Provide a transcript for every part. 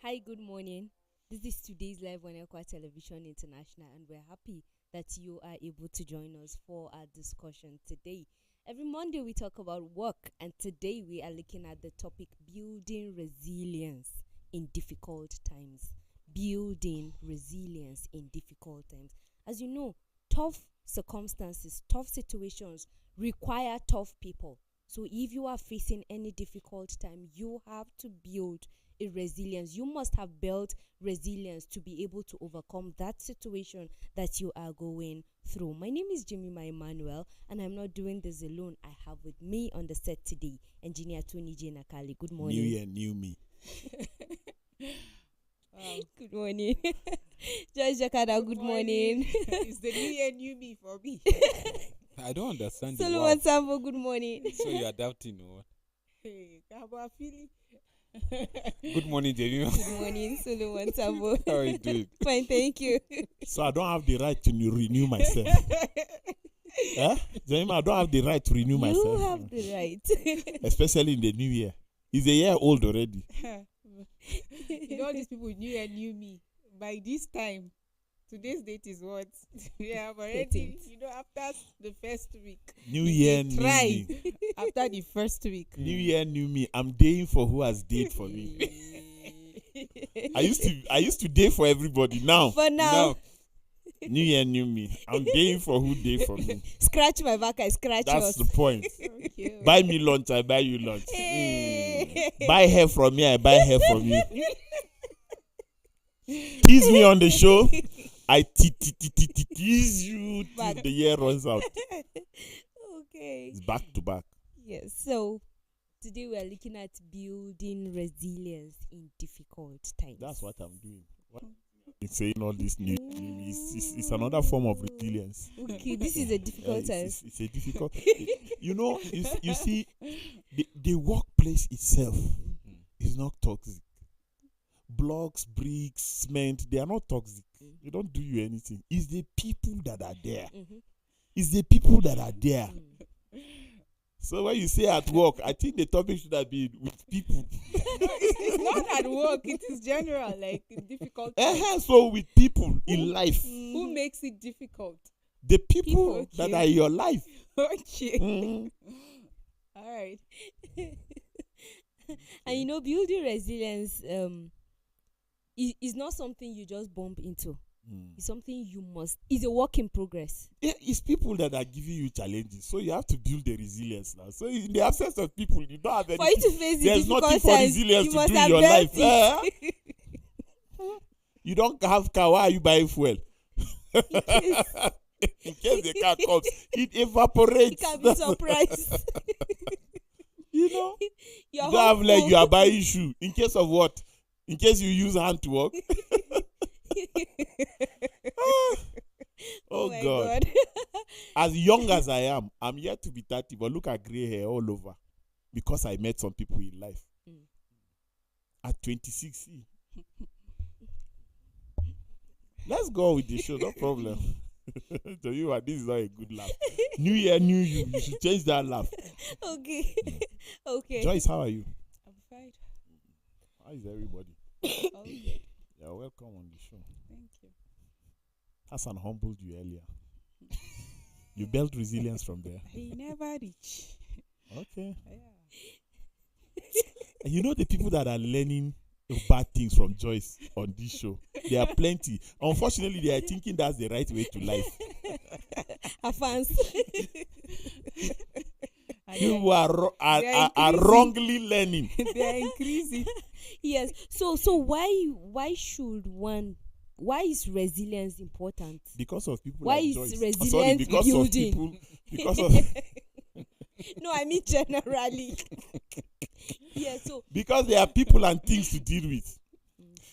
Hi, good morning. This is today's live on Equa Television International, and we're happy that you are able to join us for our discussion today. Every Monday, we talk about work, and today we are looking at the topic building resilience in difficult times. Building resilience in difficult times. As you know, tough circumstances, tough situations require tough people. So if you are facing any difficult time, you have to build a resilience. You must have built resilience to be able to overcome that situation that you are going through. My name is Jemima Emmanuel, and I'm not doing this alone. I have with me on the set today engineer Tony J. Nakali. Good morning. New year, new me. Good morning. Joyce Jakada, good morning. It's the new year, new me for me. I don't understand the Solomon wow. Sambo, good morning. So you are doubting or what? Hey, Kaba Philly. Good morning, Jamie. Good morning, Solomon Sambo. How are you doing? Fine, thank you. So I don't have the right to renew myself. Jamie, I don't have the right to renew myself. You have the right. Especially in the new year. It's a year old already. You know, these people, new year, new me. By this time, today's date is what? We have already, 13th. after the first week. New year, new Try. me. After the first week. New year, new me. I'm dating for who has dated for me. I used to date for everybody. Now, For now. new year, new me. I'm dating for who date for me. Scratch my back, I scratch That's yours. the point. Okay. Buy me lunch, I buy you lunch. Hey. Buy hair from me, I buy hair from you. Tease me on the show, I tease you till Back. the year runs out. Okay. It's back to back. Yes. So today we are looking at building resilience in difficult times. That's what I'm doing. It's saying all this new. It's another form of resilience. Okay, this is a difficult time. It's a difficult. You see, the workplace itself is not toxic. Blocks, bricks, cement, they are not toxic. They don't do you anything. It's the people that are there. Mhm. It's the people that are there. Mm. So when you say at work, I think the topic should have been with people. It's not at work, it is general, like difficult. So with people in life, Who makes it difficult? the people People, that okay. are in your life. Okay. Mm. All right. And you know, building resilience is not something you just bump into. It's something you must. It's a work in progress. Yeah, it's people that are giving you challenges, so you have to build the resilience now. So in the absence of people, you don't have For you anything. to face the There's difficult nothing for times, resilience you to must do in have your built life. it. You don't have car. Why are you buying fuel? In case the car comes, it evaporates. You can be surprised. You know, Your you don't have leg. hopeful. You are buying shoe. In case of what? In case you use hand to walk. Oh my God. As young as I am, I'm yet to be 30, but look at gray hair all over. Because I met some people in life. Mm. At 26. See. Let's go with the show, no problem. So this is not a good laugh. New year, new you. You should change that laugh. Okay. Okay. Joyce, how are you? I'm fine. How is everybody? All good. You're welcome on the show. Thank you. Hassan humbled you earlier. You built resilience from there. He never reach. Okay. Yeah. And you know the people that are learning bad things from Joyce on this show. There are plenty. Unfortunately, they are thinking that's the right way to life. Our fans. People are increasing. wrongly learning. They are increasing. Yes. So why should one? Why is resilience important? Because of people Why like is Joyce. resilience Sorry, because building? of people. Because of No, I mean generally. Yeah. So because there are people and things to deal with.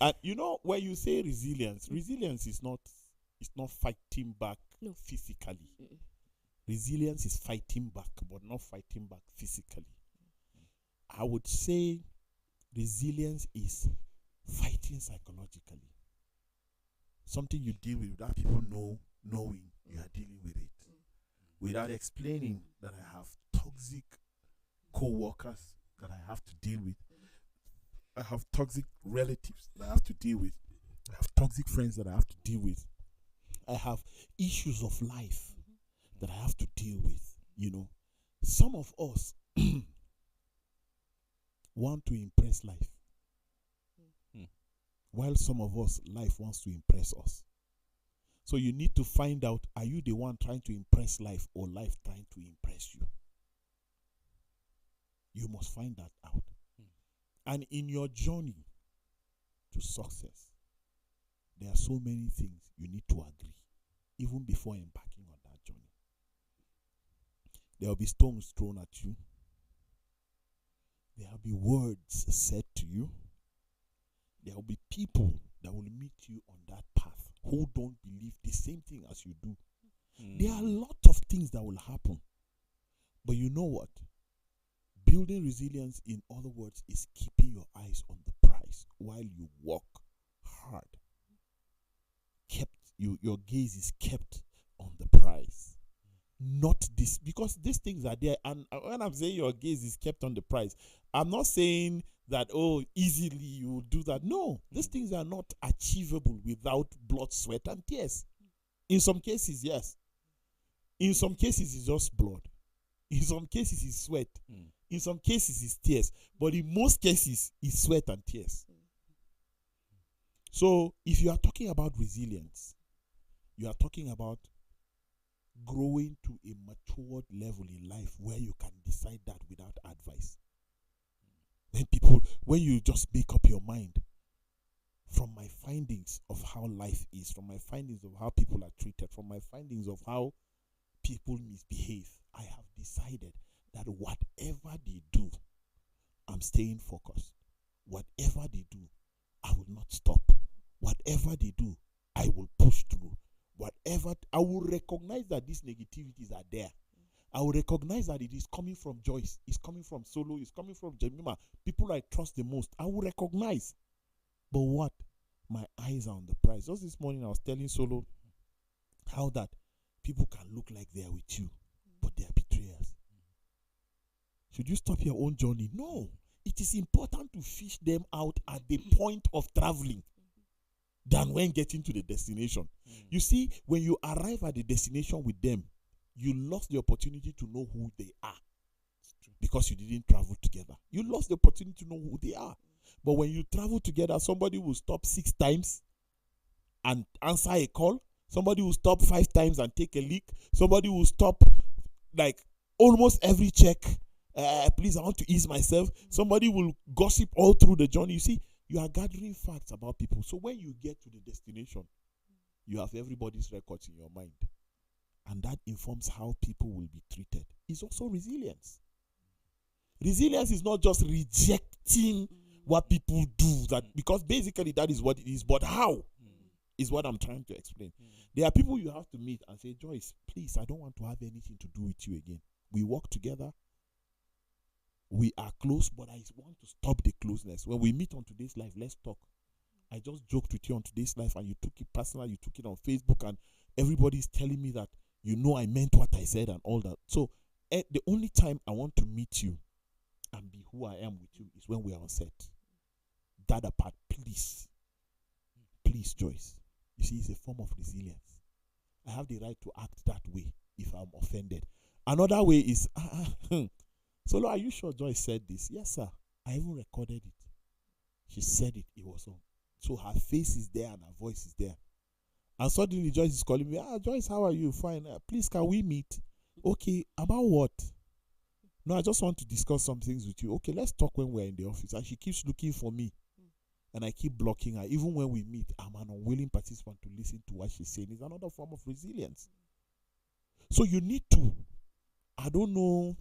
And you know, when you say resilience is not fighting back No. physically. Mm. Resilience is fighting back, but not fighting back physically. I would say resilience is fighting psychologically. Something you deal with without people knowing you are dealing with it. Without explaining that I have toxic co-workers that I have to deal with. I have toxic relatives that I have to deal with. I have toxic friends that I have to deal with. I have issues of life that I have to deal with. You know, some of us want to impress life, while some of us, life wants to impress us. So you need to find out, are you the one trying to impress life or life trying to impress you? You must find that out. And in your journey to success, there are so many things you need to agree, even before embarking on that journey. There will be stones thrown at you. There will be words said to you. There will be people that will meet you on that path who don't believe the same thing as you do. There are a lot of things that will happen. But you know what? Building resilience, in other words, is keeping your eyes on the prize while you work hard. Your gaze is kept on the prize. Not this, because these things are there. And when I'm saying your gaze is kept on the prize, I'm not saying that, easily you will do that. No, these things are not achievable without blood, sweat, and tears. In some cases, yes. In some cases, it's just blood. In some cases, it's sweat. In some cases, it's tears. But in most cases, it's sweat and tears. So, if you are talking about resilience, you are talking about growing to a matured level in life where you can decide that without advice. When you just make up your mind, from my findings of how life is, from my findings of how people are treated, from my findings of how people misbehave, I have decided that whatever they do, I'm staying focused. Whatever they do, I will not stop. Whatever they do, I will push through. I will recognize that these negativities are there. I will recognize that it is coming from Joyce, it's coming from Solo, it's coming from Jemima, people I trust the most. I will recognize. But what? My eyes are on the prize. Just this morning I was telling Solo how that people can look like they are with you, but they are betrayers. Should you stop your own journey? No. It is important to fish them out at the point of traveling than when getting to the destination. You see, when you arrive at the destination with them, you lost the opportunity to know who they are because you didn't travel together. You lost the opportunity to know who they are. But when you travel together, somebody will stop 6 times and answer a call. Somebody will stop 5 times and take a leak. Somebody will stop like almost every check. Please, I want to ease myself. Somebody will gossip all through the journey. You see, you are gathering facts about people. So when you get to the destination, you have everybody's records in your mind. And that informs how people will be treated. It's also resilience. Resilience is not just rejecting what people do, because basically that is what it is, but how is what I'm trying to explain. There are people you have to meet and say, Joyce, please, I don't want to have anything to do with you again. We work together. We are close, but I want to stop the closeness. When we meet on today's live, let's talk. I just joked with you on today's live and you took it personal, you took it on Facebook, and everybody's telling me that I meant what I said and all that. So the only time I want to meet you and be who I am with you is when we are on set. That apart, please, Joyce. You see, it's a form of resilience. I have the right to act that way if I'm offended. Another way is, Solo, are you sure Joyce said this? Yes, sir. I even recorded it. She said it. It was on. So her face is there and her voice is there. And suddenly Joyce is calling me, Joyce, how are you? Fine. Please, can we meet? Okay, about what? No, I just want to discuss some things with you. Okay, let's talk when we're in the office. And she keeps looking for me. And I keep blocking her. Even when we meet, I'm an unwilling participant to listen to what she's saying. It's another form of resilience. So you need to, I don't know,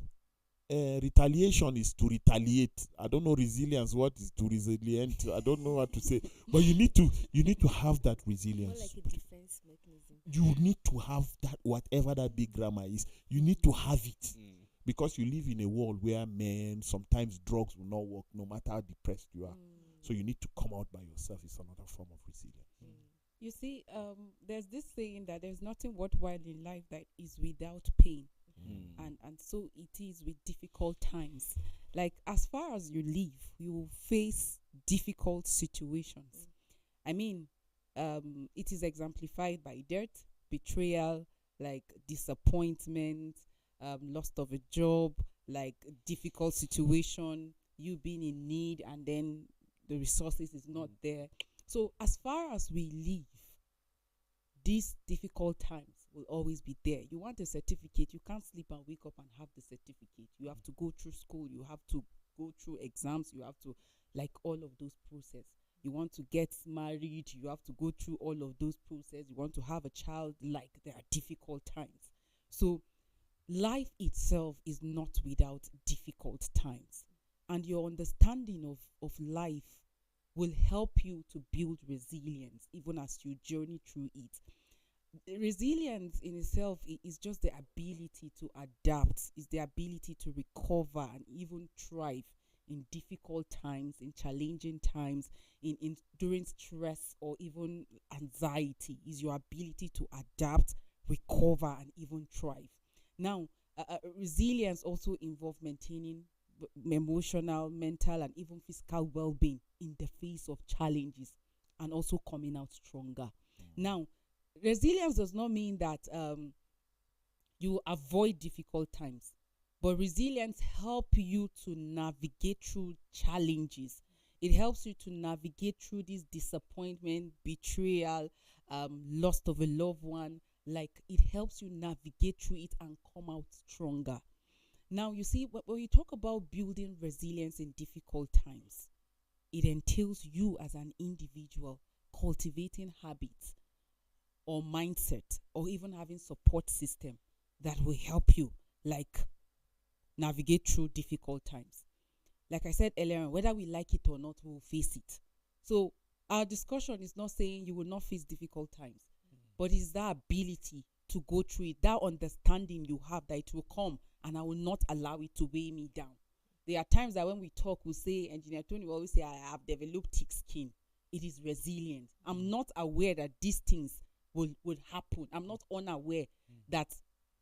retaliation is to retaliate. I don't know resilience, what is to resilient. I don't know what to say. But you need to have that resilience. More like a defense mechanism. You need to have that, whatever that big grammar is. You need to have it. Because you live in a world where sometimes drugs will not work no matter how depressed you are. So you need to come out by yourself. It's another form of resilience. You see, there's this saying that there's nothing worthwhile in life that is without pain. And so it is with difficult times. Like, as far as you live, you will face difficult situations. I mean, it is exemplified by death, betrayal, like disappointment, loss of a job, like difficult situation, you being in need, and then the resources is not there. So as far as we live, these difficult times will always be there. You want a certificate, you can't sleep and wake up and have the certificate. You have to go through school, you have to go through exams, you have to, like, all of those process. You want to get married, you have to go through all of those process. You want to have a child, like, there are difficult times. So life itself is not without difficult times, and your understanding of life will help you to build resilience even as you journey through it. Resilience in itself is just the ability to adapt, is the ability to recover and even thrive in difficult times, in challenging times, in during stress or even anxiety. Is your ability to adapt, recover, and even thrive. Now, resilience also involves maintaining emotional, mental, and even physical well-being in the face of challenges, and also coming out stronger. Now, resilience does not mean that you avoid difficult times, but resilience helps you to navigate through challenges. It helps you to navigate through this disappointment, betrayal, loss of a loved one. Like, it helps you navigate through it and come out stronger. Now, you see, when you talk about building resilience in difficult times, it entails you as an individual cultivating habits or mindset, or even having support system that will help you, like, navigate through difficult times. Like I said earlier, whether we like it or not, we will face it. So our discussion is not saying you will not face difficult times, but it's that ability to go through it, that understanding you have that it will come and I will not allow it to weigh me down. There are times that when we talk, we say, Engineer Tony will always say, I have developed thick skin. It is resilient. I'm not aware that these things would happen. I'm not unaware that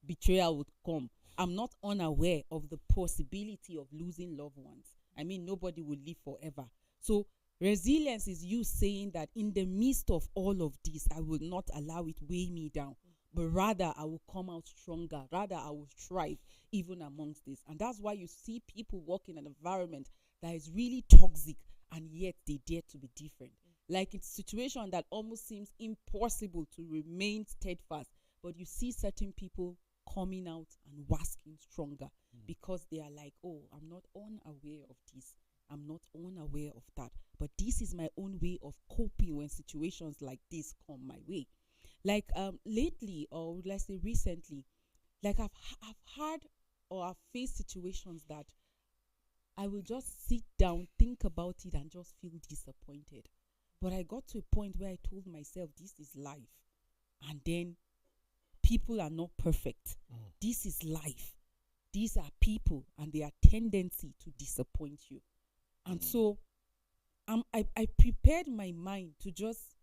betrayal would come. I'm not unaware of the possibility of losing loved ones. I mean, nobody will live forever. So resilience is you saying that in the midst of all of this, I will not allow it weigh me down, but rather I will come out stronger. Rather, I will thrive even amongst this. And that's why you see people work in an environment that is really toxic, and yet they dare to be different. Like, it's a situation that almost seems impossible to remain steadfast, but you see certain people coming out and waxing stronger because they are like, oh, I'm not unaware of this. I'm not unaware of that. But this is my own way of coping when situations like this come my way. Like, lately, or let's say recently, like I've had or I've faced situations that I will just sit down, think about it, and just feel disappointed. But I got to a point where I told myself, this is life. And then people are not perfect. This is life. These are people, and their tendency to disappoint you. And so I prepared my mind to just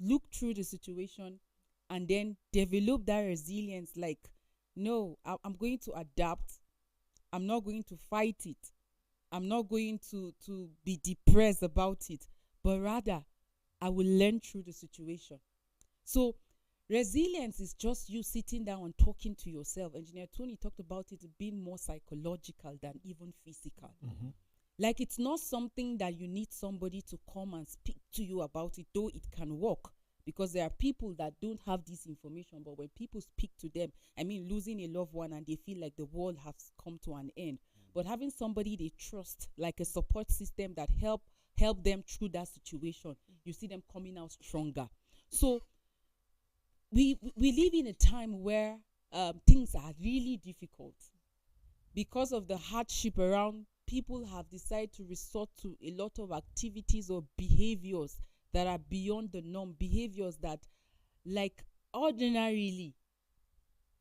look through the situation and then develop that resilience. Like, no, I'm going to adapt. I'm not going to fight it. I'm not going to be depressed about it, but rather I will learn through the situation. So resilience is just you sitting down and talking to yourself. Engineer Tony talked about it being more psychological than even physical. Like, it's not something that you need somebody to come and speak to you about it, though it can work. Because there are people that don't have this information, but when people speak to them, I mean, losing a loved one and they feel like the world has come to an end. But having somebody they trust, like a support system that help them through that situation, you see them coming out stronger. So we live in a time where things are really difficult. Because of the hardship around, people have decided to resort to a lot of activities or behaviors that are beyond the norm, behaviors that, like, ordinarily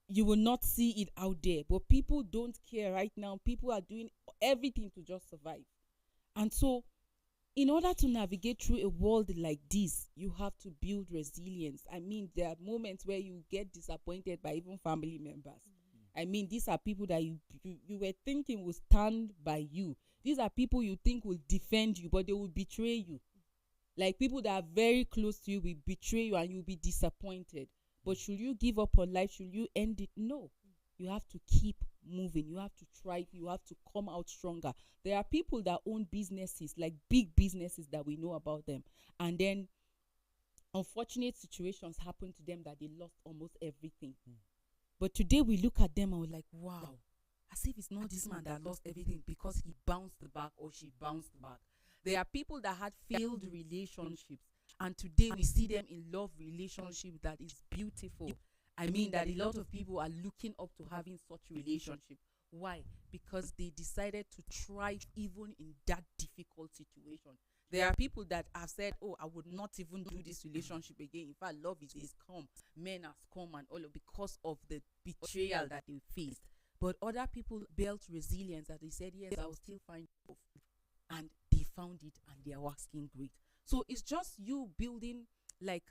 you will not see it out there, but people don't care right now. People are doing everything to just survive. And so in order to navigate through a world like this, you have to build resilience. I mean, there are moments where you get disappointed by even family members. I mean, these are people that you were thinking will stand by you. These are people you think will defend you, but they will betray you. Like people that are very close to you will betray you and you'll be disappointed. But should you give up on life? Should you end it? No. You have to keep moving. You have to thrive. You have to come out stronger. There are people that own businesses, like big businesses that we know about them. And then unfortunate situations happen to them that they lost almost everything. But today we look at them and we're like, wow, as if it's not this man that lost everything because he bounced back or she bounced back. There are people that had failed relationships, and today we see them in love relationship that is beautiful. I mean that a lot of people are looking up to having such relationship. Why? Because they decided to thrive even in that difficult situation. There are people that have said, oh, I would not even do this relationship again. In fact, love is come. Men has come and all of because of the betrayal that they faced. But other people built resilience that they said, yes, I will still find love. And they found it and they are working great. So it's just you building, like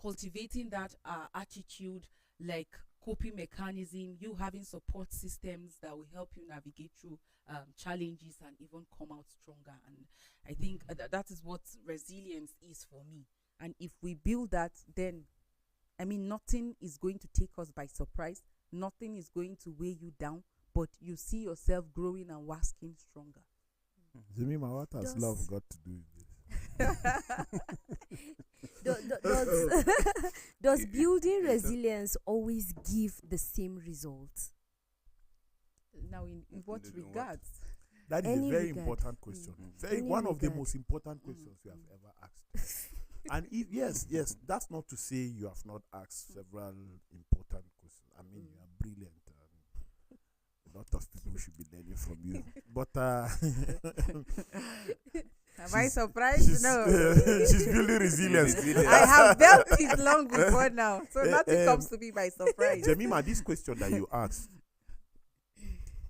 cultivating that attitude, like coping mechanism, you having support systems that will help you navigate through challenges and even come out stronger. And I think that is what resilience is for me. And if we build that, then I mean nothing is going to take us by surprise. Nothing is going to weigh you down, but you see yourself growing and waxing stronger. Jemima, what has love got to do with this? Does building resilience always give the same results? Now, in what regards? That is a very important question. One of the most important questions you have ever asked. And if yes, that's not to say you have not asked several important questions. I mean, you are brilliant. A lot of people should be learning from you. But am I surprised? No. She's building resilience. I have built it long before now, so nothing comes to me by surprise. Jemima, this question that you asked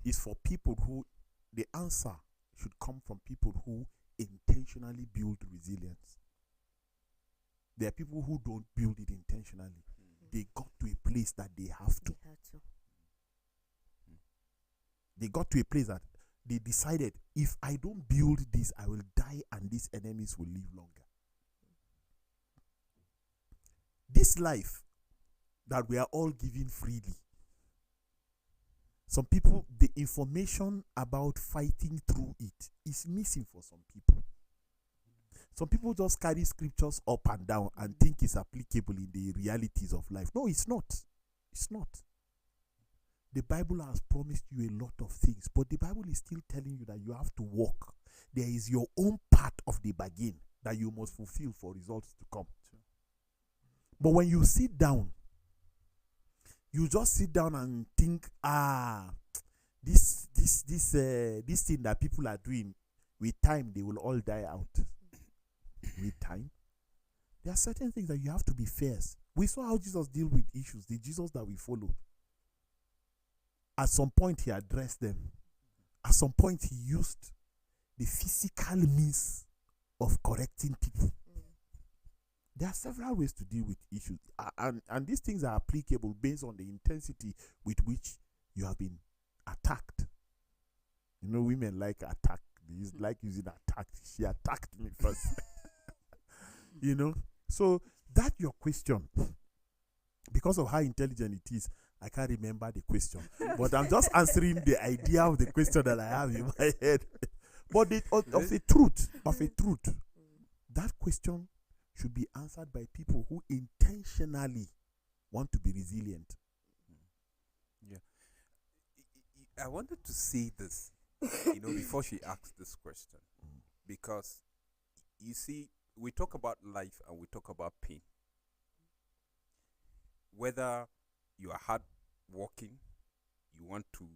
is for people who the answer should come from people who intentionally build resilience. There are people who don't build it intentionally. They got to a place that they have to. They got to a place that they decided, if I don't build this, I will die and these enemies will live longer. This life that we are all given freely, some people, the information about fighting through it is missing for some people. Some people just carry scriptures up and down and think it's applicable in the realities of life. No, it's not. It's not. The Bible has promised you a lot of things, but the Bible is still telling you that you have to walk. There is your own part of the bargain that you must fulfill for results to come. But when you sit down, you just sit down and think, this thing that people are doing, with time they will all die out. With time, there are certain things that you have to be fierce. We saw how Jesus dealt with issues. The Jesus that we follow. At some point, he addressed them. At some point, he used the physical means of correcting people. There are several ways to deal with issues. And these things are applicable based on the intensity with which you have been attacked. You know, women like attack. They like using attack. She attacked me first. You know? So, that's your question. Because of how intelligent it is, I can't remember the question. But I'm just answering the idea of the question that I have in my head. But of a truth, that question should be answered by people who intentionally want to be resilient. Yeah. I wanted to say this, before she asked this question. Because, you see, we talk about life and we talk about pain. Whether you are hard working, you want to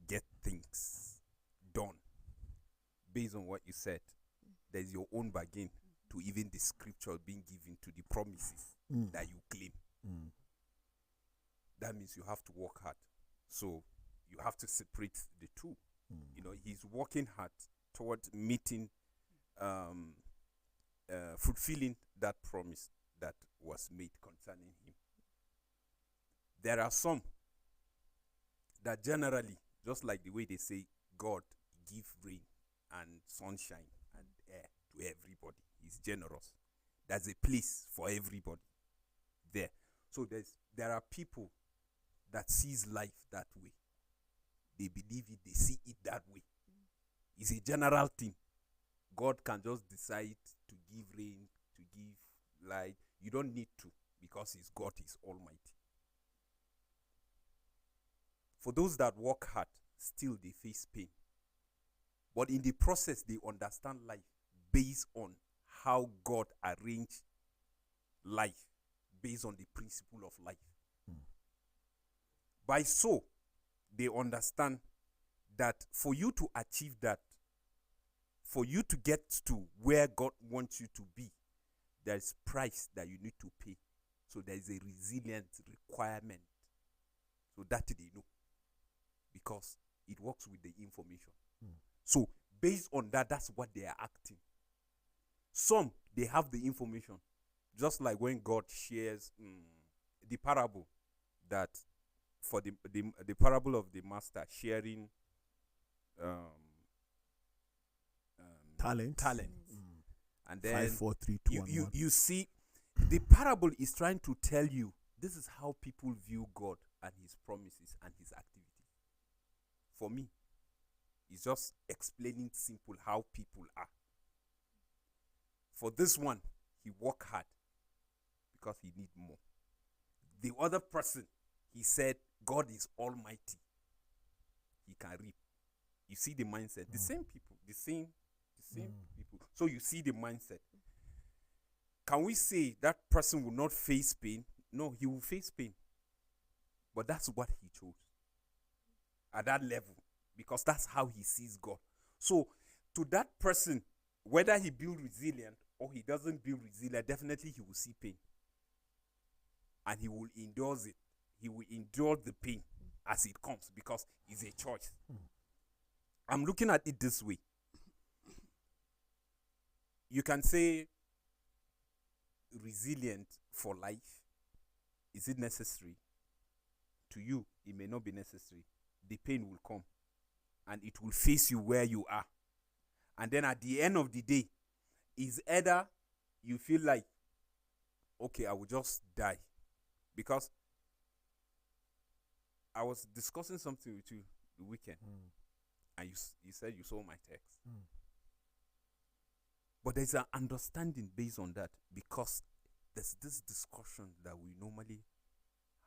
get things done based on what you said, there's your own bargain to even the scripture being given to the promises that you claim. That means you have to work hard. So you have to separate the two. He's working hard towards meeting, fulfilling that promise that was made concerning him. There are some that generally, just like the way they say God give rain and sunshine and air to everybody, He's generous. There's a place for everybody there. So there are people that sees life that way. They believe it, they see it that way. It's a general thing. God can just decide to give rain, to give light. You don't need to, because He's God, He's Almighty. For those that work hard, still they face pain. But in the process, they understand life based on how God arranged life, based on the principle of life. By so, they understand that for you to achieve that, for you to get to where God wants you to be, there's price that you need to pay. So there is a resilient requirement. So that they know, because it works with the information. So based on that, that's what they are acting. Some, they have the information, just like when God shares the parable, that for the parable of the master sharing talents. And then 5, 4, 3, 2, 1, 1. you see, the parable is trying to tell you this is how people view God and His promises and His activities. For me, it's just explaining simple how people are. For this one, he worked hard because he need more. The other person, he said, God is almighty. He can reap. You see the mindset. The same people, the same people. So you see the mindset. Can we say that person will not face pain? No, he will face pain. But that's what he chose. At that level. Because that's how he sees God. So to that person, whether he build resilient or he doesn't build resilient, definitely he will see pain. And he will endure it. He will endure the pain as it comes, because it's a choice. I'm looking at it this way. You can say resilient for life. Is it necessary? To you, it may not be necessary. The pain will come and it will face you where you are. And then at the end of the day, is either you feel like, okay, I will just die. Because I was discussing something with you the weekend, and you said you saw my text. But there's an understanding based on that, because there's this discussion that we normally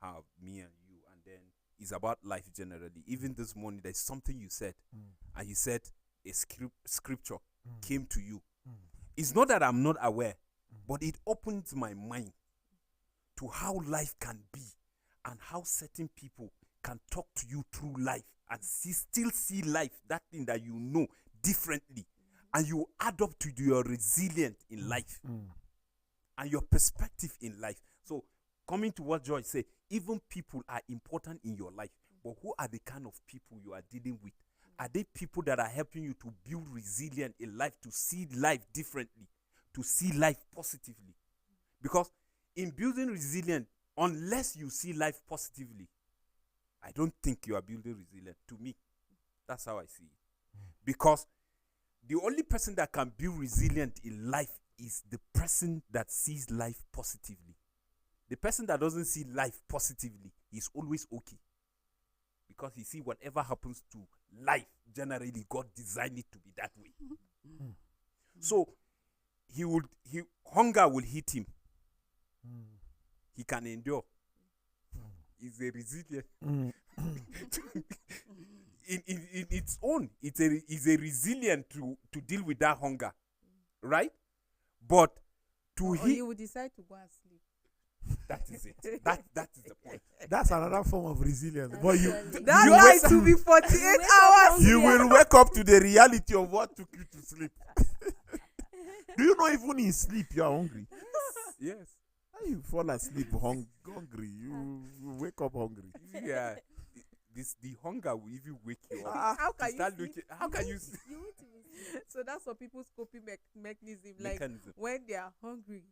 have, me and you, and then it's about life generally. Even this morning, there's something you said, and you said a scripture came to you. It's not that I'm not aware, but it opens my mind to how life can be and how certain people can talk to you through life and still see life, that thing that you know, differently. And you add up to your resilience in life and your perspective in life. So coming to what George said, even people are important in your life. But who are the kind of people you are dealing with? Are they people that are helping you to build resilience in life, to see life differently, to see life positively? Because in building resilience, unless you see life positively, I don't think you are building resilience. To me, that's how I see it. Because the only person that can build resilience in life is the person that sees life positively. The person that doesn't see life positively is always okay. Because he see whatever happens to life, generally God designed it to be that way. So hunger will hit him. He can endure. He's a resilient. In its own, it's a resilient to deal with that hunger, right? But he would decide to go and sleep. That is it. That is the point. That's another form of resilience. But That life to be 48 hours. you will wake up to the reality of what took you to sleep. Do you know even in sleep you are hungry? Yes. You fall asleep hungry. You wake up hungry. Yeah. The hunger will even wake you up. How can you sleep? How can you sleep? So that's for people's coping mechanism. Like when they are hungry,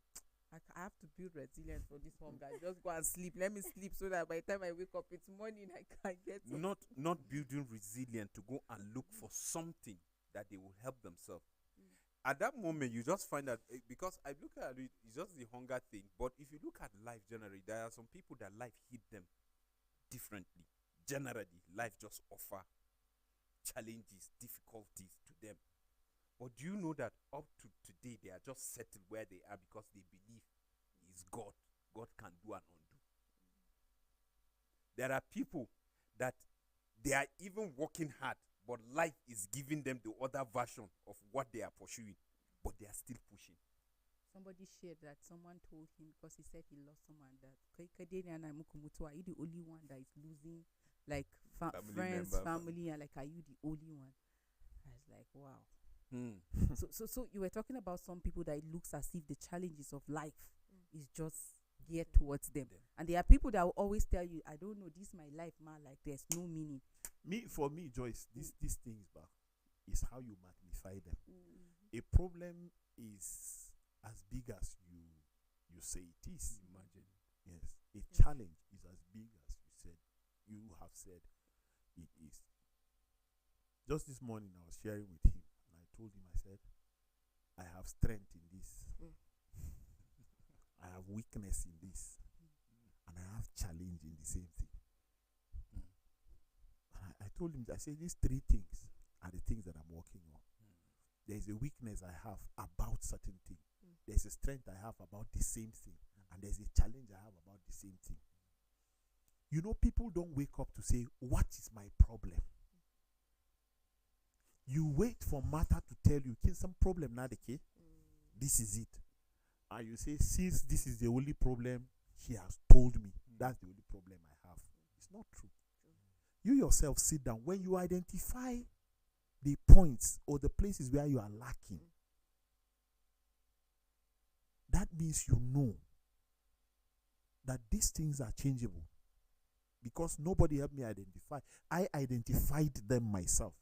I have to build resilience for this hunger. Just go and sleep. Let me sleep so that by the time I wake up, it's morning. I can get some. Not building resilient to go and look for something that they will help themselves. At that moment, you just find that because I look at it, it's just the hunger thing. But if you look at life generally, there are some people that life hit them differently. Generally, life just offer challenges, difficulties to them. But do you know that up to today they are just settled where they are because they believe is God. God can do and undo. There are people that they are even working hard, but life is giving them the other version of what they are pursuing, but they are still pushing. Somebody shared that someone told him because he said he lost someone that Kadeni and Mukumutu, are you the only one that is losing like friends, family, and like are you the only one? I was like, wow. So you were talking about some people that it looks as if the challenges of life is just geared towards them, and there are people that will always tell you, I don't know, this is my life, man, like there's no meaning. For me, Joyce, these things is how you magnify them. A problem is as big as you say it is. Imagine. Yes, a challenge is as big as you have said it is. Just this morning, I was sharing with him, and I told him, I said, I have strength in this, I have weakness in this, and I have challenge in the same thing. I told him, I said, these three things are the things that I'm working on. There's a weakness I have about certain thing. There's a strength I have about the same thing. And there's a challenge I have about the same thing. You know, people don't wake up to say, what is my problem? You wait for Martha to tell you, some problem now, okay? This is it. And you say, since this is the only problem she has told me, that's the only problem I have. It's not true. You yourself sit down. When you identify the points or the places where you are lacking, that means you know that these things are changeable. Because nobody helped me identify. I identified them myself.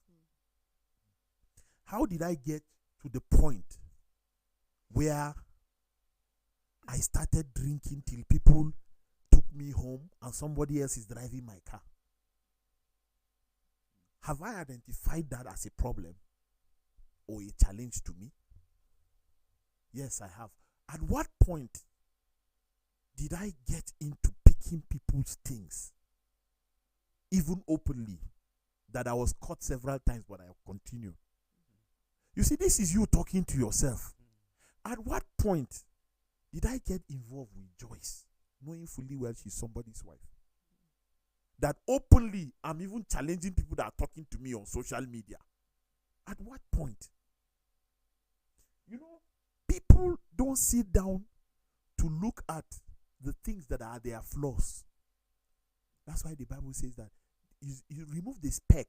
How did I get to the point where I started drinking till people took me home and somebody else is driving my car? Have I identified that as a problem or a challenge to me? Yes, I have. At what point did I get into picking people's things, even openly, that I was caught several times, but I continued? You see, this is you talking to yourself. At what point did I get involved with Joyce, knowing fully well she's somebody's wife? That openly, I'm even challenging people that are talking to me on social media. At what point? You know, people don't sit down to look at the things that are their flaws. That's why the Bible says that you remove the speck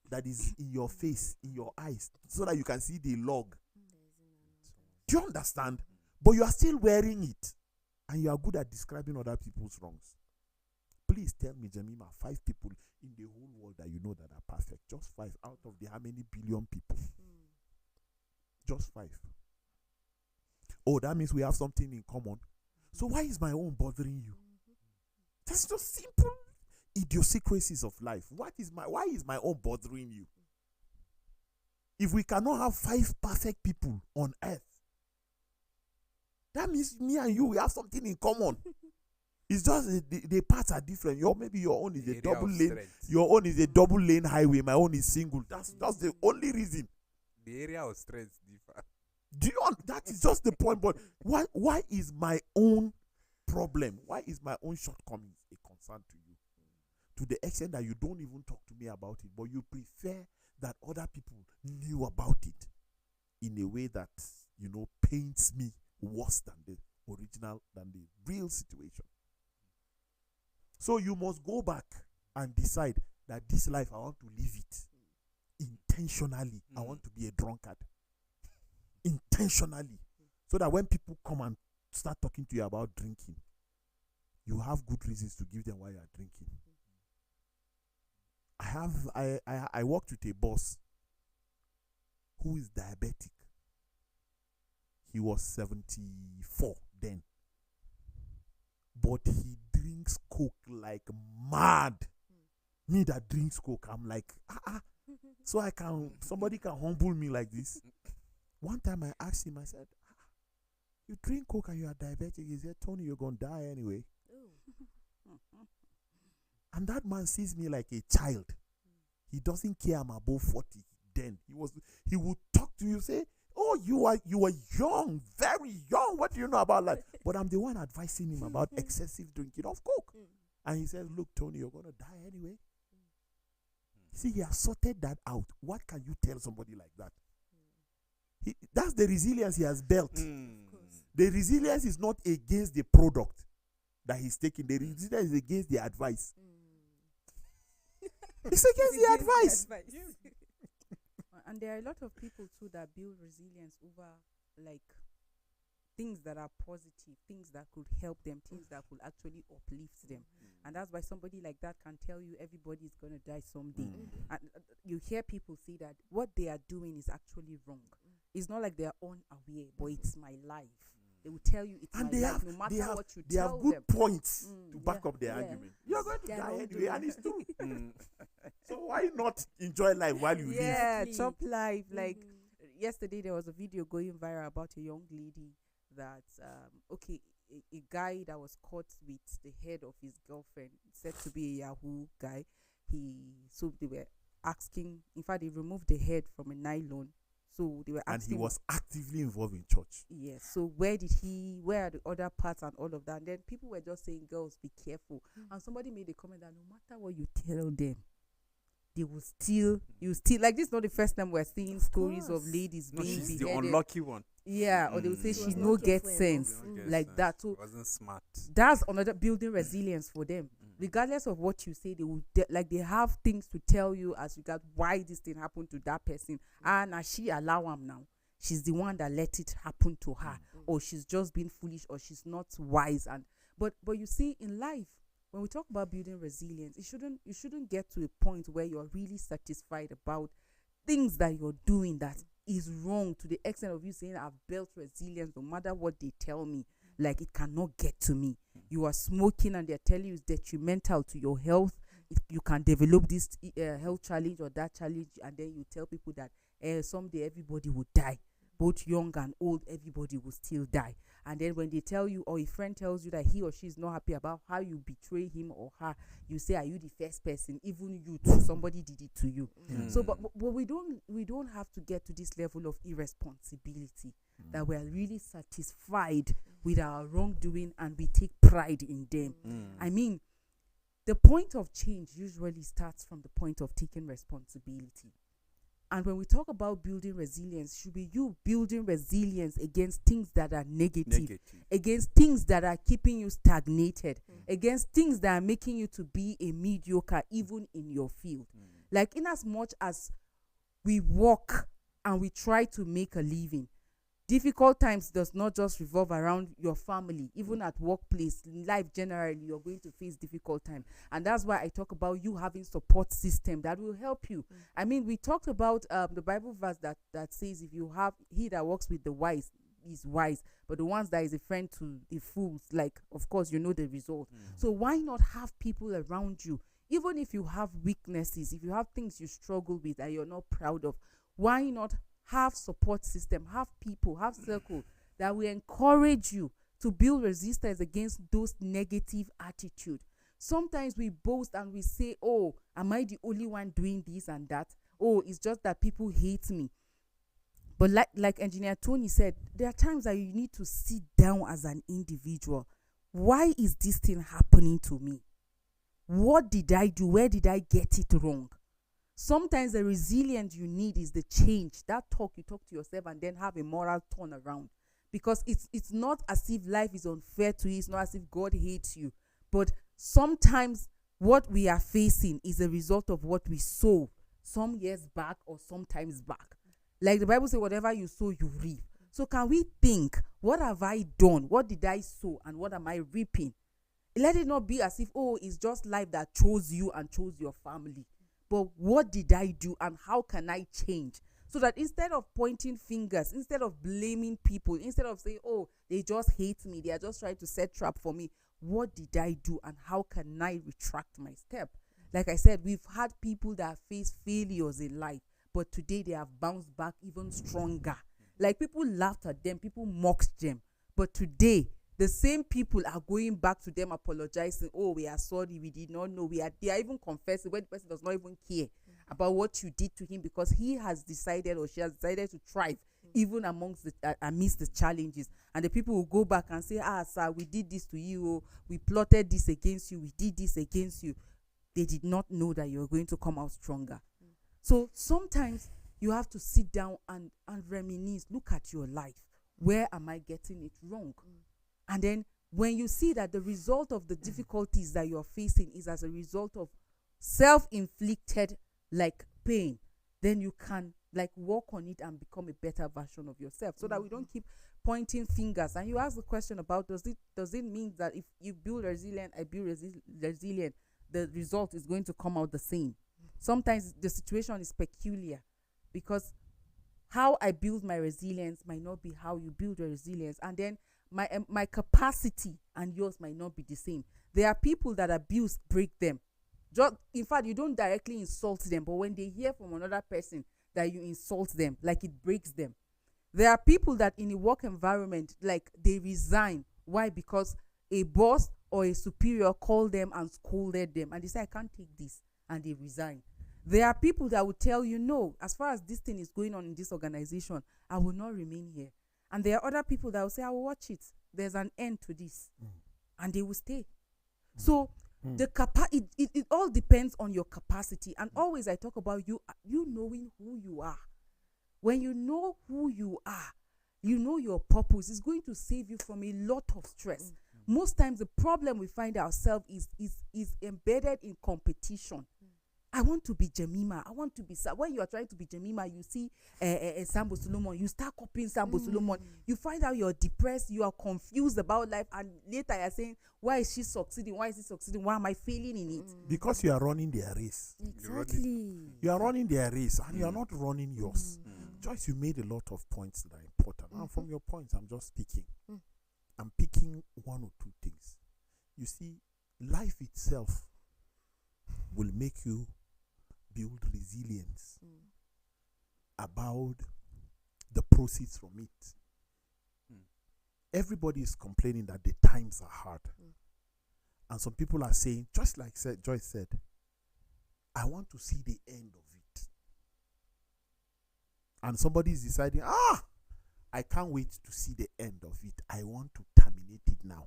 that is in your face, in your eyes, so that you can see the log. Do you understand? But you are still wearing it, and you are good at describing other people's wrongs. Please tell me, Jemima, 5 people in the whole world that you know that are perfect. Just 5 out of the how many billion people? Just 5. Oh, that means we have something in common. So why is my own bothering you? That's just simple idiosyncrasies of life. Why is my own bothering you? If we cannot have 5 perfect people on earth, that means me and you, we have something in common. It's just the parts are different. Maybe your own is a double lane. Strength. Your own is a double lane highway. My own is single. That's the only reason. The area of strength differ. Do you want? That is just the point. But why is my own problem? Why is my own shortcomings a concern to you? To the extent that you don't even talk to me about it, but you prefer that other people knew about it in a way that, paints me worse than the original, than the real situation. So you must go back and decide that this life, I want to live it intentionally. I want to be a drunkard. Intentionally. So that when people come and start talking to you about drinking, you have good reasons to give them why you are drinking. I worked with a boss who is diabetic. He was 74 then. But he drinks Coke like mad. Me that drinks Coke, I'm like, so somebody can humble me like this. One time I asked him, I said, you drink Coke and you are diabetic. He said, Tony, you're going to die anyway. And that man sees me like a child. He doesn't care I'm above 40 then. He would talk to you, say, oh, you are young, very young. What do you know about life? But I'm the one advising him about excessive drinking of Coke. And he says, look, Tony, you're going to die anyway. See, he has sorted that out. What can you tell somebody like that? That's the resilience he has built. The resilience is not against the product that he's taking. The resilience is against the advice. It's against the advice. And there are a lot of people too that build resilience over like things that are positive, things that could help them, things that could actually uplift them. And that's why somebody like that can tell you everybody is going to die someday. And you hear people say that what they are doing is actually wrong. It's not like they are unaware, but it's my life. They will tell you it's And my life, no matter what you they tell have good them. points to back up their argument. You're going to die anyway, and it's true. So why not enjoy life while you live? Yeah, top life. Like yesterday, there was a video going viral about a young lady that, a guy that was caught with the head of his girlfriend, said to be a Yahoo guy. So they were asking, in fact, they removed the head from a nylon. So they were asking. And he was actively involved in church. Yes. So where are the other parts and all of that? And then people were just saying, girls, be careful. And somebody made a comment that no matter what you tell them, they will still, like, this is not the first time we're seeing stories of ladies being she's beheaded. the unlucky one. Yeah, or they will say She she was no not get careful sense, enough. like that. So Wasn't smart. that's another building resilience for them. Regardless of what you say, they will they have things to tell you as regard why this thing happened to that person. And she allow him now. She's the one that let it happen to her, or she's just being foolish, or she's not wise. And but you see, in life, when we talk about building resilience, you shouldn't get to a point where you're really satisfied about things that you're doing that is wrong, to the extent of you saying I've built resilience no matter what they tell me, like it cannot get to me. You are smoking and they're telling you it's detrimental to your health. You can develop this health challenge or that challenge, and then you tell people that someday everybody will die, both young and old, everybody will still die. And then when they tell you, or a friend tells you that he or she is not happy about how you betray him or her, you say, are you the first person? Even you too, somebody did it to you. So but we don't have to get to this level of irresponsibility that we're really satisfied with our wrongdoing and we take pride in them. I mean, the point of change usually starts from the point of taking responsibility. And when we talk about building resilience, should be you building resilience against things that are negative. Against things that are keeping you stagnated, against things that are making you to be a mediocre even in your field. Like, in as much as we work and we try to make a living, difficult times does not just revolve around your family. Even at workplace, in life generally, you're going to face difficult time. And that's why I talk about you having support system that will help you. I mean, we talked about the Bible verse that says, if you have, he that works with the wise is wise, but the ones that is a friend to the fools, like, of course, you know the result. So why not have people around you, even if you have weaknesses, if you have things you struggle with that you're not proud of, why not have support system, have people, have circle that will encourage you to build resistance against those negative attitude. Sometimes we boast and we say, oh, am I the only one doing this and that? Oh, it's just that people hate me. But like Engineer Tony said, there are times that you need to sit down as an individual. Why is this thing happening to me? What did I do? Where did I get it wrong? Sometimes the resilience you need is the change. That talk you talk to yourself and then have a moral turnaround. Because it's not as if life is unfair to you. It's not as if God hates you. But sometimes what we are facing is a result of what we sow some years back or sometimes back. Like the Bible says, whatever you sow, you reap. So can we think, what have I done? What did I sow and what am I reaping? Let it not be as if, oh, it's just life that chose you and chose your family. But what did I do and how can I change So that instead of pointing fingers, instead of blaming people, instead of saying, oh, they just hate me, they are just trying to set trap for me, what did I do and how can I retract my step? Like I said, we've had people that face failures in life, but today they have bounced back even stronger. Like people laughed at them, people mocked them, but today the same people are going back to them apologizing. Oh, we are sorry, we did not know. They are even confessing when the person does not even care about what you did to him, because he has decided or she has decided to thrive even amidst the challenges. And the people will go back and say, sir, we did this to you, oh, we plotted this against you, we did this against you. They did not know that you were going to come out stronger. So sometimes you have to sit down and reminisce, look at your life. Where am I getting it wrong? And then when you see that the result of the difficulties that you're facing is as a result of self-inflicted like pain, then you can like work on it and become a better version of yourself, so that we don't keep pointing fingers. And you ask the question about, does it mean that if you build resilient, I build resilient, the result is going to come out the same? Sometimes the situation is peculiar, because how I build my resilience might not be how you build your resilience, and then my capacity and yours might not be the same. There are people that abuse break them. In fact, you don't directly insult them, but when they hear from another person that you insult them, like, it breaks them. There are people that in a work environment, like, they resign. Why? Because a boss or a superior called them and scolded them, and they say, I can't take this, and they resign. There are people that will tell you, no, as far as this thing is going on in this organization, I will not remain here. And there are other people that will say, I will watch it. There's an end to this. And they will stay. So it all depends on your capacity. And always I talk about you knowing who you are. When you know who you are, you know your purpose, is going to save you from a lot of stress. Most times the problem we find ourselves is embedded in competition. I want to be Jemima. I want to be. When you are trying to be Jemima, you see Sambo Solomon. You start copying Sambo Solomon. You find out you're depressed. You are confused about life, and later you're saying, "Why is she succeeding? Why is he succeeding? Why am I failing in it?" Because you are running their race. Exactly. You are running their race, and you are not running yours. Joyce, you made a lot of points that are important. And from your points, I'm just speaking. I'm picking one or two things. You see, life itself will make you build resilience about the proceeds from it. Everybody is complaining that the times are hard. And some people are saying, just like Joyce said, I want to see the end of it. And somebody is deciding, I can't wait to see the end of it. I want to terminate it now.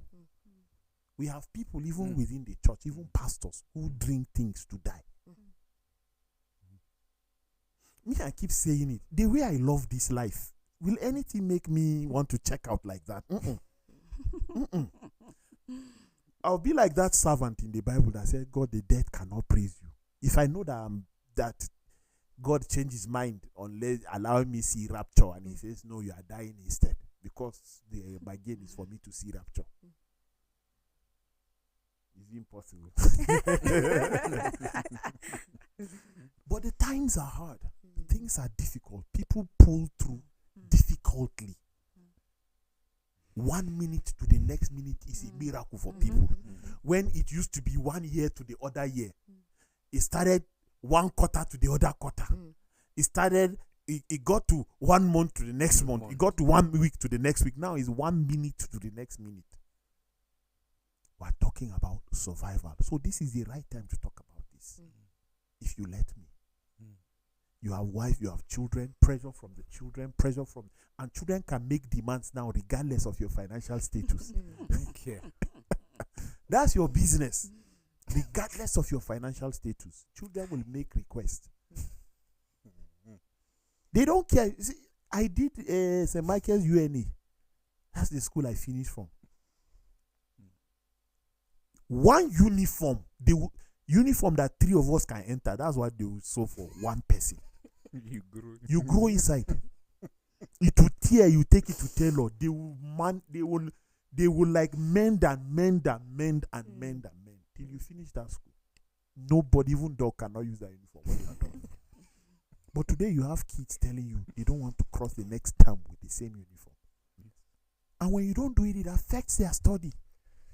We have people even within the church, even pastors, who drink things to die. Me, I keep saying it. The way I love this life, will anything make me want to check out like that? I'll be like that servant in the Bible that said, God, the dead cannot praise you. If I know that God changed his mind unless allowing me see rapture, and he says, no, you are dying instead, because the bargain is for me to see rapture. It's impossible. But the times are hard. Things are difficult. People pull through difficultly. 1 minute to the next minute is a miracle for people. When it used to be 1 year to the other year, it started 1 quarter to the other quarter. It got to 1 month to the next month. It got to 1 week to the next week. Now it's 1 minute to the next minute. We're talking about survival. So this is the right time to talk about this. If you let me. You have wife, you have children, pressure from the children, and children can make demands now regardless of your financial status. Okay. That's your business. Regardless of your financial status, children will make requests. They don't care. See, I did St. Michael's UNA. That's the school I finished from. One uniform, uniform that 3 of us can enter. That's what they will sew for one person. You grow inside. It will tear. You take it to tailor. They will like mend till you finish that school. Nobody, even dog, cannot use that uniform when you are done. But today you have kids telling you they don't want to cross the next term with the same uniform. And when you don't do it, it affects their study.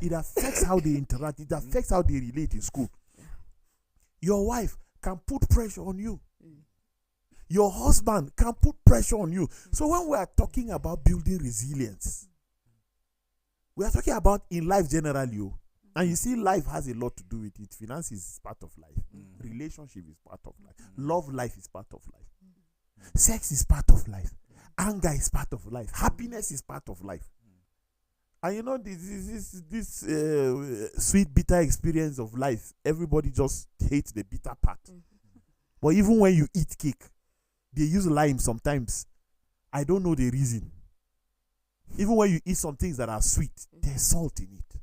It affects how they interact. It affects how they relate in school. Your wife can put pressure on you. Your husband can put pressure on you. So when we are talking about building resilience, we are talking about in life generally. And you see, life has a lot to do with it. Finance is part of life. Relationship is part of life. Love life is part of life. Sex is part of life. Anger is part of life. Happiness is part of life. And you know, this sweet, bitter experience of life, everybody just hates the bitter part. But even when you eat cake, they use lime sometimes. I don't know the reason. Even when you eat some things that are sweet, there's salt in it.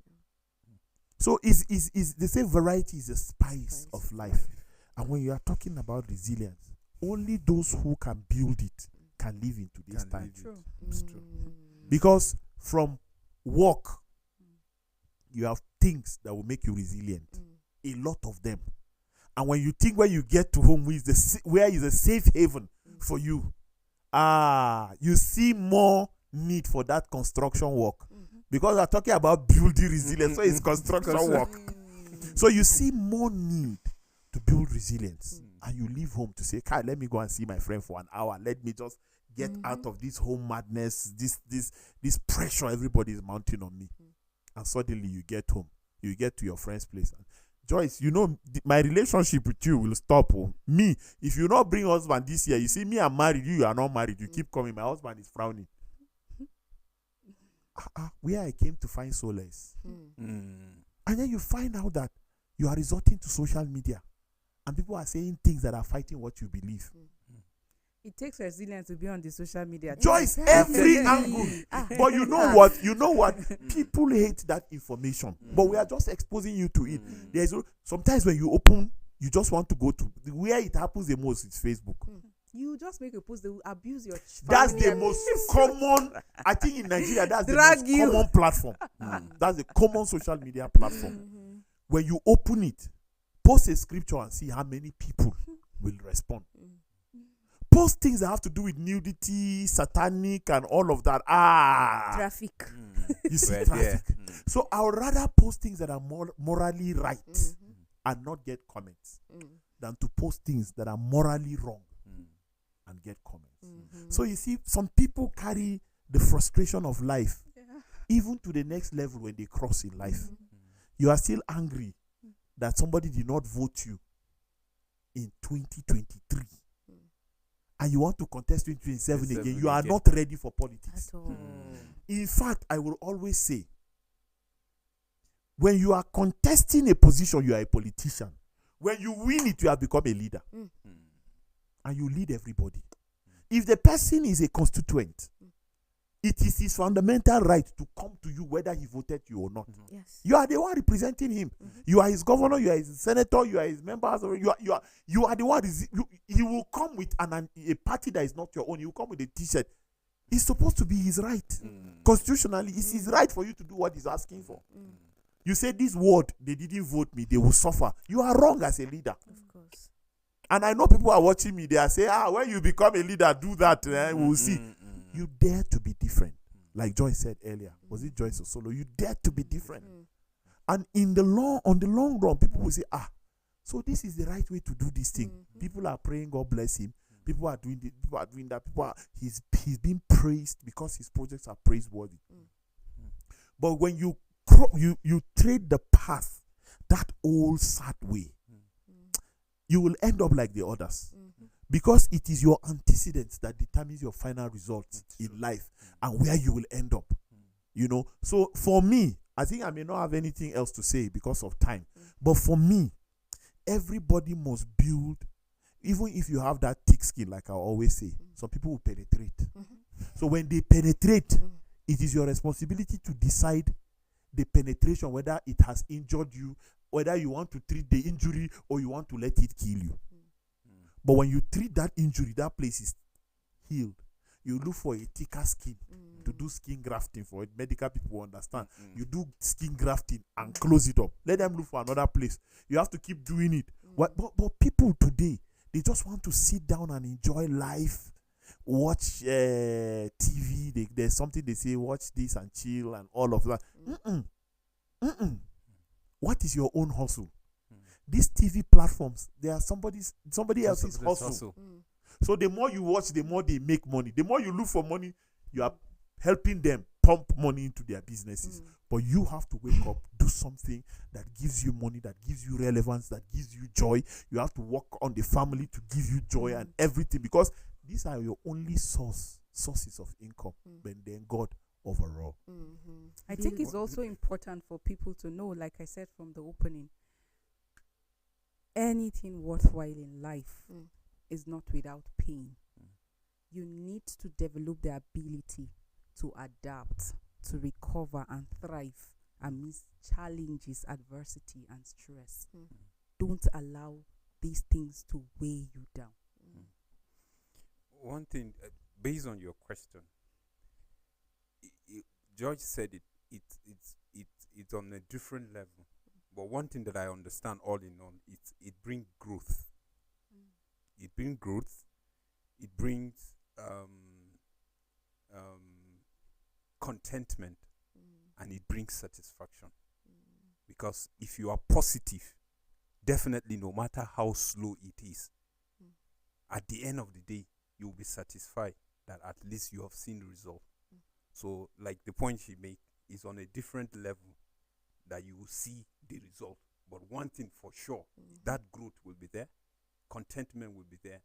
So they say variety is the spice of life. And when you are talking about resilience, only those who can build it can live into this time. It's true. Because from work, you have things that will make you resilient. A lot of them. And when you think when you get to home, where is a safe haven for you, you see more need for that construction work. Because we're talking about building resilience, so it's construction work. So you see more need to build resilience. And you leave home to say, Kai, let me go and see my friend for an hour. Let me just get out of this home madness, this pressure everybody is mounting on me. And suddenly you get home. You get to your friend's place. Joyce, you know, my relationship with you will stop. Me, if you not bring husband this year, you see me, I'm married, you are not married. You keep coming. My husband is frowning. Where I came to find solace. And then you find out that you are resorting to social media. And people are saying things that are fighting what you believe. It takes resilience to be on the social media. Joyce, every angle. But you know what? You know what? People hate that information. But we are just exposing you to it. Sometimes when you open, you just want to go to where it happens the most is Facebook. You just make a post, they will abuse your That's the most common, I think in Nigeria, that's the most common platform. That's the common social media platform. When you open it, post a scripture and see how many people will respond. Post things that have to do with nudity, satanic, and all of that. Traffic. You see traffic. So I would rather post things that are more morally right and not get comments than to post things that are morally wrong and get comments. So you see, some people carry the frustration of life even to the next level when they cross in life. You are still angry that somebody did not vote you in 2023. And you want to contest 2027 again. You are not ready for politics. In fact, I will always say, when you are contesting a position, you are a politician. When you win it, you have become a leader. And you lead everybody. If the person is a constituent, it is his fundamental right to come to you whether he voted you or not. Yes. You are the one representing him. You are his governor, you are his senator, you are his members. You are the one. He will come with a party that is not your own. He will come with a t-shirt. It's supposed to be his right. Constitutionally, it's his right for you to do what he's asking for. You say this word, they didn't vote me, they will suffer. You are wrong as a leader. Of course. And I know people are watching me, they are saying, when you become a leader, do that, we'll see. You dare to be different. Like Joyce said earlier. Was it Joyce or Solo? You dare to be different. And on the long run, people will say, so this is the right way to do this thing. People are praying, God bless him. People are doing this, people are doing that. He's being praised because his projects are praiseworthy. But when you trade the path, that old sad way, you will end up like the others. Because it is your antecedents that determines your final results in life and where you will end up. You know, so for me, I think I may not have anything else to say because of time. But for me, everybody must build, even if you have that thick skin, like I always say, some people will penetrate. So when they penetrate, it is your responsibility to decide the penetration, whether it has injured you, whether you want to treat the injury or you want to let it kill you. But when you treat that injury, that place is healed. You look for a thicker skin to do skin grafting for it. Medical people understand. You do skin grafting and close it up. Let them look for another place. You have to keep doing it. But people today, They just want to sit down and enjoy life, watch TV. There's something they say, watch this and chill and all of that. Mm-mm. What is your own hustle? These TV platforms, they are somebody else's hustle. So the more you watch, the more they make money. The more you look for money, you are helping them pump money into their businesses. But you have to wake up, do something that gives you money, that gives you relevance, that gives you joy. You have to work on the family to give you joy and everything, because these are your only sources of income. But then God overall. I think it's also important for people to know, like I said from the opening, anything worthwhile in life is not without pain. You need to develop the ability to adapt, to recover and thrive amidst challenges, adversity, and stress. Don't allow these things to weigh you down. One thing, based on your question, George said it's on a different level. But one thing that I understand all in all, it brings growth. It brings growth. It brings contentment, and it brings satisfaction. Because if you are positive, definitely, no matter how slow it is, at the end of the day, you will be satisfied that at least you have seen the result. So, like the point she made, is on a different level that you will see the result. But one thing for sure, that growth will be there, contentment will be there,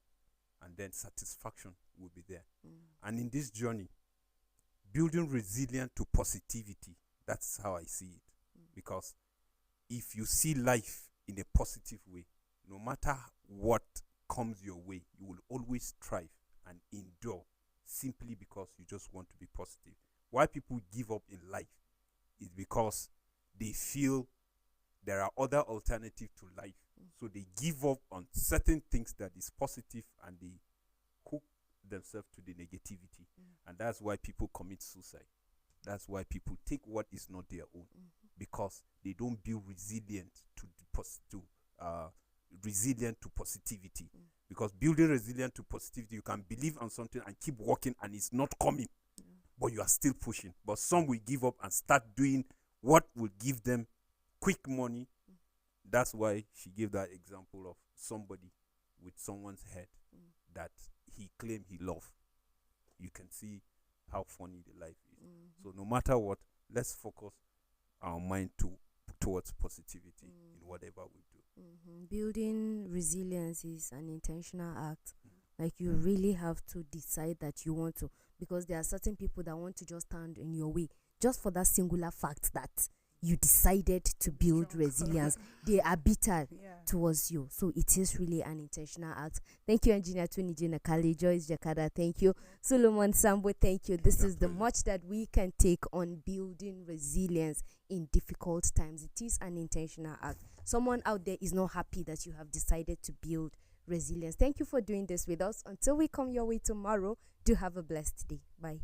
and then satisfaction will be there. And in this journey, building resilience to positivity, that's how I see it. Because if you see life in a positive way, no matter what comes your way, you will always thrive and endure, simply because you just want to be positive. Why people give up in life is because they feel there are other alternatives to life. So they give up on certain things that is positive, and they hook themselves to the negativity. And that's why people commit suicide. That's why people take what is not their own, because they don't build resilient resilient to positivity. Because building resilient to positivity, you can believe on something and keep working, and it's not coming, but you are still pushing. But some will give up and start doing what will give them quick money. That's why she gave that example of somebody with someone's head that he claimed he loved. You can see how funny the life is. So no matter what, let's focus our mind towards positivity in whatever we do. Building resilience is an intentional act. Like, you really have to decide that you want to, because there are certain people that want to just stand in your way just for that singular fact that you decided to build resilience. They are bitter towards you. So it is really an intentional act. Thank you, Engineer Tony Nakali, Joyce Jakada. Thank you, Solomon Sambo. Thank you. This is the much that we can take on building resilience in difficult times. It is an intentional act. Someone out there is not happy that you have decided to build resilience. Thank you for doing this with us. Until we come your way tomorrow, do have a blessed day. Bye.